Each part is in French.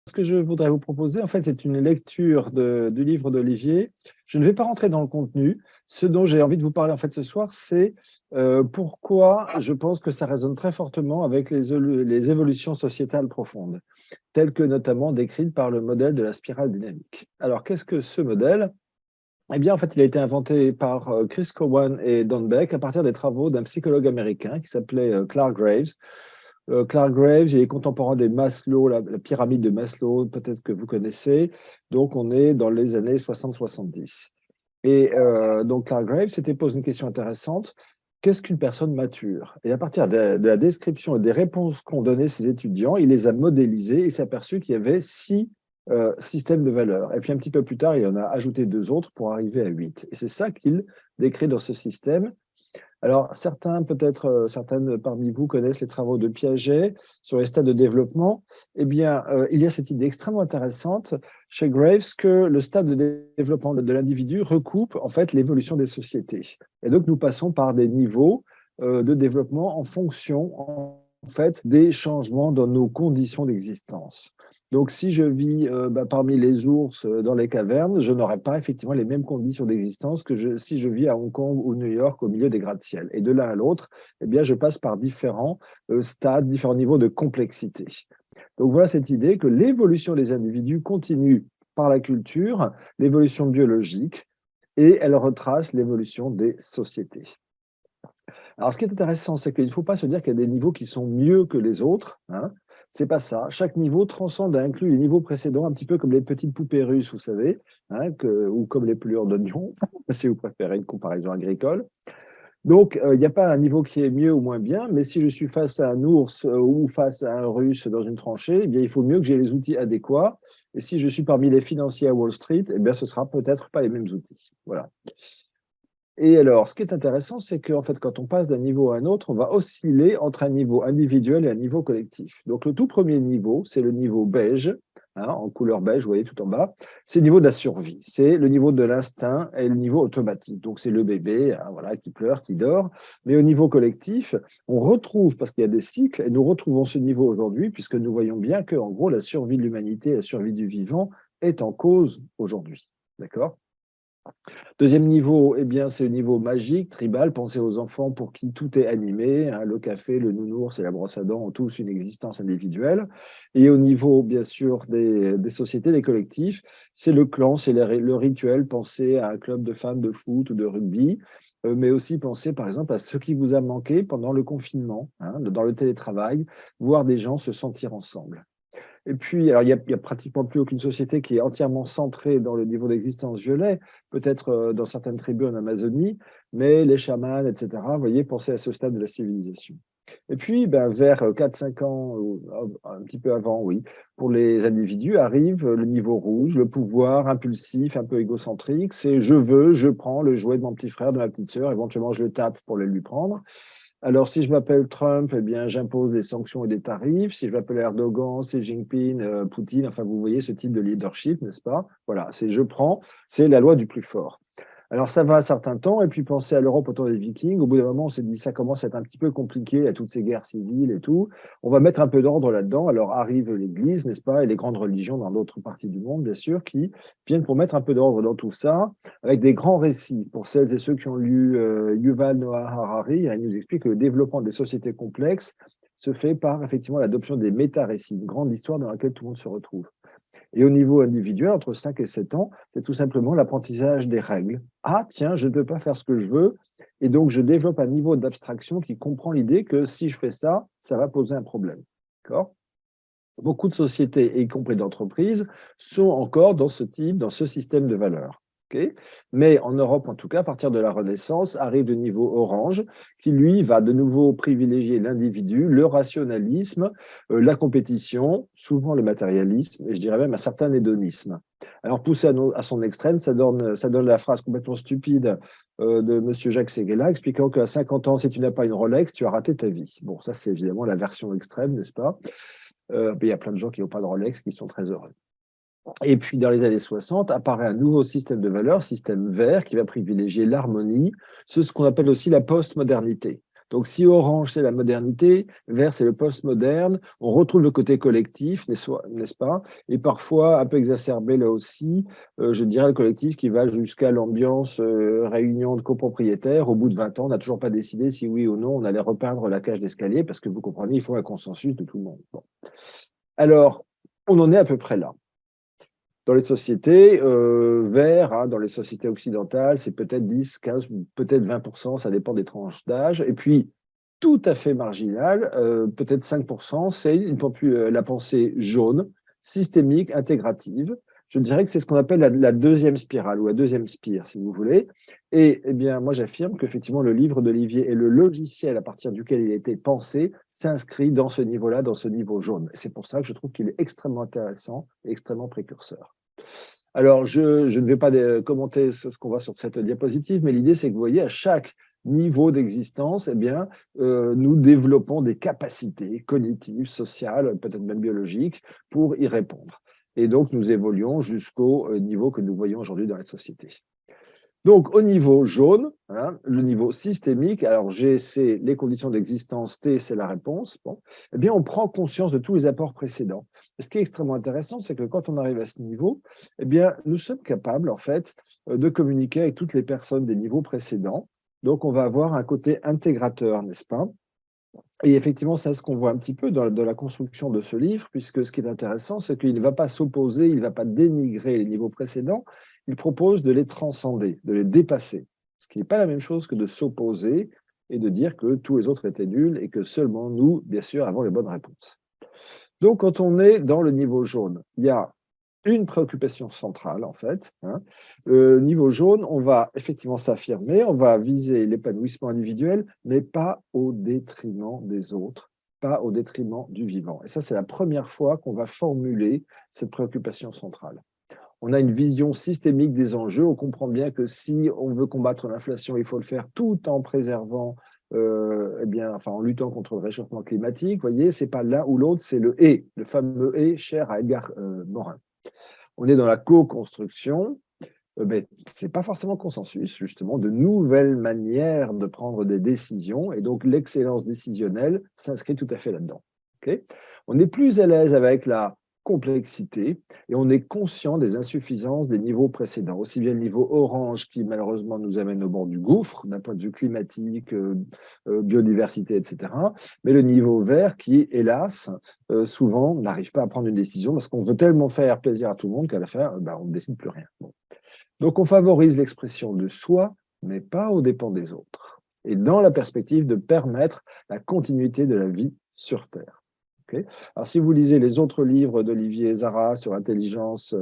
Ce que je voudrais vous proposer, en fait, c'est une lecture du livre d'Olivier. Je ne vais pas rentrer dans le contenu. Ce dont j'ai envie de vous parler, en fait, ce soir, c'est pourquoi je pense que ça résonne très fortement avec les évolutions sociétales profondes, telles que notamment décrites par le modèle de la spirale dynamique. Alors, qu'est-ce que ce modèle? Eh bien, en fait, il a été inventé par Chris Cowan et Don Beck à partir des travaux d'un psychologue américain qui s'appelait Clark Graves. Clark Graves, il est contemporain des Maslow, la pyramide de Maslow, peut-être que vous connaissez. Donc, on est dans les années 60-70. Et donc, Clark Graves s'était posé une question intéressante. Qu'est-ce qu'une personne mature? Et à partir de la description et des réponses qu'ont données ses étudiants, il les a modélisées et s'est aperçu qu'il y avait 6 systèmes de valeurs. Et puis un petit peu plus tard, il en a ajouté 2 autres pour arriver à 8. Et c'est ça qu'il décrit dans ce système. Alors, certaines parmi vous connaissent les travaux de Piaget sur les stades de développement. Eh bien, il y a cette idée extrêmement intéressante chez Graves que le stade de développement de l'individu recoupe en fait l'évolution des sociétés. Et donc, nous passons par des niveaux de développement en fonction en fait des changements dans nos conditions d'existence. Donc, si je vis parmi les ours dans les cavernes, je n'aurai pas effectivement les mêmes conditions d'existence que si je vis à Hong Kong ou New York au milieu des gratte-ciel. Et de l'un à l'autre, eh bien, je passe par différents stades, différents niveaux de complexité. Donc, voilà cette idée que l'évolution des individus continue par la culture, l'évolution biologique, et elle retrace l'évolution des sociétés. Alors, ce qui est intéressant, c'est qu'il ne faut pas se dire qu'il y a des niveaux qui sont mieux que les autres, hein. C'est pas ça. Chaque niveau transcende et inclut les niveaux précédents, un petit peu comme les petites poupées russes, vous savez, hein, ou comme les pelures d'oignons, si vous préférez une comparaison agricole. Donc, il n'y a pas un niveau qui est mieux ou moins bien, mais si je suis face à un ours ou face à un russe dans une tranchée, eh bien, il faut mieux que j'ai les outils adéquats. Et si je suis parmi les financiers à Wall Street, eh bien, ce ne sera peut-être pas les mêmes outils. Voilà. Et alors, ce qui est intéressant, c'est qu'en fait, quand on passe d'un niveau à un autre, on va osciller entre un niveau individuel et un niveau collectif. Donc, le tout premier niveau, c'est le niveau beige, hein, en couleur beige, vous voyez tout en bas. C'est le niveau de la survie. C'est le niveau de l'instinct et le niveau automatique. Donc, c'est le bébé, hein, voilà, qui pleure, qui dort. Mais au niveau collectif, on retrouve, parce qu'il y a des cycles, et nous retrouvons ce niveau aujourd'hui, puisque nous voyons bien que, en gros, la survie de l'humanité, la survie du vivant est en cause aujourd'hui. D'accord? Deuxième niveau, eh bien, c'est le niveau magique, tribal. Pensez aux enfants pour qui tout est animé, hein, le café, le nounours et la brosse à dents ont tous une existence individuelle. Et au niveau, bien sûr, des sociétés, des collectifs, c'est le clan, c'est le rituel. Pensez à un club de fans de foot ou de rugby, mais aussi pensez, par exemple, à ce qui vous a manqué pendant le confinement, hein, dans le télétravail, voir des gens se sentir ensemble. Et puis, alors, il y a pratiquement plus aucune société qui est entièrement centrée dans le niveau d'existence violet, peut-être dans certaines tribus en Amazonie, mais les chamans, etc., vous voyez, pensez à ce stade de la civilisation. Et puis, ben, vers 4-5 ans, ou un petit peu avant, oui, pour les individus, arrive le niveau rouge, le pouvoir impulsif, un peu égocentrique, c'est je veux, je prends le jouet de mon petit frère, de ma petite sœur, éventuellement je le tape pour le lui prendre. Alors, si je m'appelle Trump, eh bien, j'impose des sanctions et des tarifs. Si je m'appelle Erdogan, Xi Jinping, Poutine, enfin, vous voyez ce type de leadership, n'est-ce pas? Voilà, c'est je prends, c'est la loi du plus fort. Alors, ça va un certain temps, et puis pensez à l'Europe autour des Vikings. Au bout d'un moment, on s'est dit, ça commence à être un petit peu compliqué, il y a toutes ces guerres civiles et tout. On va mettre un peu d'ordre là-dedans. Alors, arrive l'Église, n'est-ce pas, et les grandes religions dans d'autres parties du monde, bien sûr, qui viennent pour mettre un peu d'ordre dans tout ça, avec des grands récits. Pour celles et ceux qui ont lu Yuval Noah Harari, il nous explique que le développement des sociétés complexes se fait par, effectivement, l'adoption des méta-récits, une grande histoire dans laquelle tout le monde se retrouve. Et au niveau individuel, entre 5 et 7 ans, c'est tout simplement l'apprentissage des règles. Ah, tiens, je ne peux pas faire ce que je veux. Et donc, je développe un niveau d'abstraction qui comprend l'idée que si je fais ça, ça va poser un problème. D'accord? Beaucoup de sociétés, y compris d'entreprises, sont encore dans ce type, dans ce système de valeurs. Okay. Mais en Europe, en tout cas, à partir de la Renaissance, arrive le niveau orange, qui lui va de nouveau privilégier l'individu, le rationalisme, la compétition, souvent le matérialisme, et je dirais même un certain hédonisme. Alors, poussé à son extrême, ça donne la phrase complètement stupide de M. Jacques Séguéla, expliquant qu'à 50 ans, si tu n'as pas une Rolex, tu as raté ta vie. Bon, ça, c'est évidemment la version extrême, n'est-ce pas? Il y a plein de gens qui n'ont pas de Rolex qui sont très heureux. Et puis, dans les années 60, apparaît un nouveau système de valeurs, système vert, qui va privilégier l'harmonie, ce qu'on appelle aussi la postmodernité. Donc, si orange, c'est la modernité, vert, c'est le postmoderne, on retrouve le côté collectif, n'est-ce pas? Et parfois, un peu exacerbé là aussi, je dirais le collectif qui va jusqu'à l'ambiance réunion de copropriétaires. Au bout de 20 ans, on n'a toujours pas décidé si oui ou non on allait repeindre la cage d'escalier, parce que vous comprenez, il faut un consensus de tout le monde. Bon. Alors, on en est à peu près là. Dans les sociétés verts, hein, dans les sociétés occidentales, c'est peut-être 10, 15, peut-être 20%, ça dépend des tranches d'âge. Et puis, tout à fait marginal, peut-être 5%, c'est la pensée jaune, systémique, intégrative. Je dirais que c'est ce qu'on appelle la deuxième spirale ou la deuxième spire, si vous voulez. Et eh bien, moi, j'affirme qu'effectivement, le livre d'Olivier et le logiciel à partir duquel il a été pensé s'inscrit dans ce niveau-là, dans ce niveau jaune. C'est pour ça que je trouve qu'il est extrêmement intéressant et extrêmement précurseur. Alors, je ne vais pas commenter ce qu'on voit sur cette diapositive, mais l'idée, c'est que vous voyez, à chaque niveau d'existence, eh bien, nous développons des capacités cognitives, sociales, peut-être même biologiques, pour y répondre. Et donc, nous évoluons jusqu'au niveau que nous voyons aujourd'hui dans la société. Donc, au niveau jaune, hein, le niveau systémique, alors G, c'est les conditions d'existence, T, c'est la réponse, bon, eh bien, on prend conscience de tous les apports précédents. Et ce qui est extrêmement intéressant, c'est que quand on arrive à ce niveau, eh bien, nous sommes capables, en fait, de communiquer avec toutes les personnes des niveaux précédents. Donc, on va avoir un côté intégrateur, n'est-ce pas? Et effectivement, c'est ce qu'on voit un petit peu dans la construction de ce livre, puisque ce qui est intéressant, c'est qu'il ne va pas s'opposer, il ne va pas dénigrer les niveaux précédents, il propose de les transcender, de les dépasser. Ce qui n'est pas la même chose que de s'opposer et de dire que tous les autres étaient nuls et que seulement nous, bien sûr, avons les bonnes réponses. Donc, quand on est dans le niveau jaune, il y a une préoccupation centrale, en fait. Hein. Niveau jaune, on va effectivement s'affirmer, on va viser l'épanouissement individuel, mais pas au détriment des autres, pas au détriment du vivant. Et ça, c'est la première fois qu'on va formuler cette préoccupation centrale. On a une vision systémique des enjeux, on comprend bien que si on veut combattre l'inflation, il faut le faire tout en préservant eh bien, enfin, en luttant contre le réchauffement climatique. Vous voyez, ce n'est pas l'un ou l'autre, c'est le « et », le fameux « et » cher à Edgar Morin. On est dans la co-construction, mais ce n'est pas forcément consensus, justement, de nouvelles manières de prendre des décisions, et donc l'excellence décisionnelle s'inscrit tout à fait là-dedans. Okay, on est plus à l'aise avec la complexité et on est conscient des insuffisances des niveaux précédents, aussi bien le niveau orange qui malheureusement nous amène au bord du gouffre d'un point de vue climatique, biodiversité, etc., mais le niveau vert qui, hélas, souvent n'arrive pas à prendre une décision parce qu'on veut tellement faire plaisir à tout le monde qu'à la fin, on ne décide plus rien. Bon. Donc on favorise l'expression de soi, mais pas aux dépens des autres, et dans la perspective de permettre la continuité de la vie sur Terre. Okay. Alors, si vous lisez les autres livres d'Olivier Zara sur l'intelligence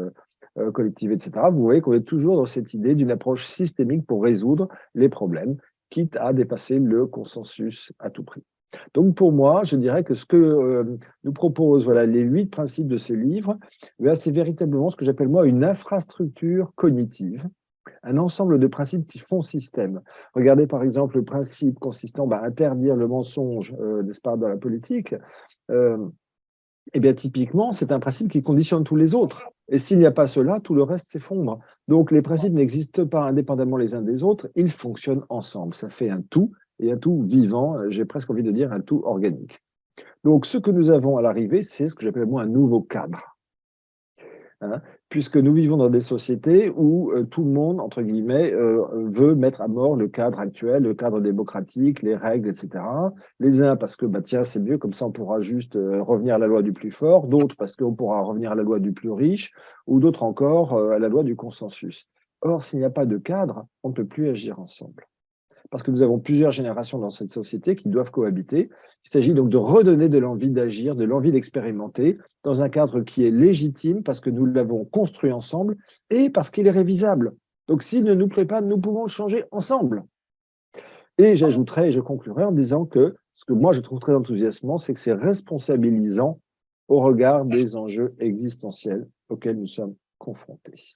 collective, etc., vous voyez qu'on est toujours dans cette idée d'une approche systémique pour résoudre les problèmes, quitte à dépasser le consensus à tout prix. Donc, pour moi, je dirais que ce que nous proposent voilà, les 8 principes de ces livres, c'est véritablement ce que j'appelle moi une infrastructure cognitive, un ensemble de principes qui font système. Regardez par exemple le principe consistant à interdire le mensonge, n'est-ce pas, dans la politique. Eh bien, typiquement, c'est un principe qui conditionne tous les autres. Et s'il n'y a pas cela, tout le reste s'effondre. Donc, les principes n'existent pas indépendamment les uns des autres, ils fonctionnent ensemble. Ça fait un tout, et un tout vivant, j'ai presque envie de dire un tout organique. Donc, ce que nous avons à l'arrivée, c'est ce que j'appelle moi un nouveau cadre. Hein, puisque nous vivons dans des sociétés où tout le monde, entre guillemets, veut mettre à mort le cadre actuel, le cadre démocratique, les règles, etc. Les uns parce que, tiens, c'est mieux, comme ça on pourra juste revenir à la loi du plus fort, d'autres parce qu'on pourra revenir à la loi du plus riche, ou d'autres encore à la loi du consensus. Or, s'il n'y a pas de cadre, on ne peut plus agir ensemble. Parce que nous avons plusieurs générations dans cette société qui doivent cohabiter. Il s'agit donc de redonner de l'envie d'agir, de l'envie d'expérimenter dans un cadre qui est légitime parce que nous l'avons construit ensemble et parce qu'il est révisable. Donc, s'il ne nous plaît pas, nous pouvons le changer ensemble. Et j'ajouterai et je conclurai en disant que ce que moi je trouve très enthousiasmant, c'est que c'est responsabilisant au regard des enjeux existentiels auxquels nous sommes confrontés.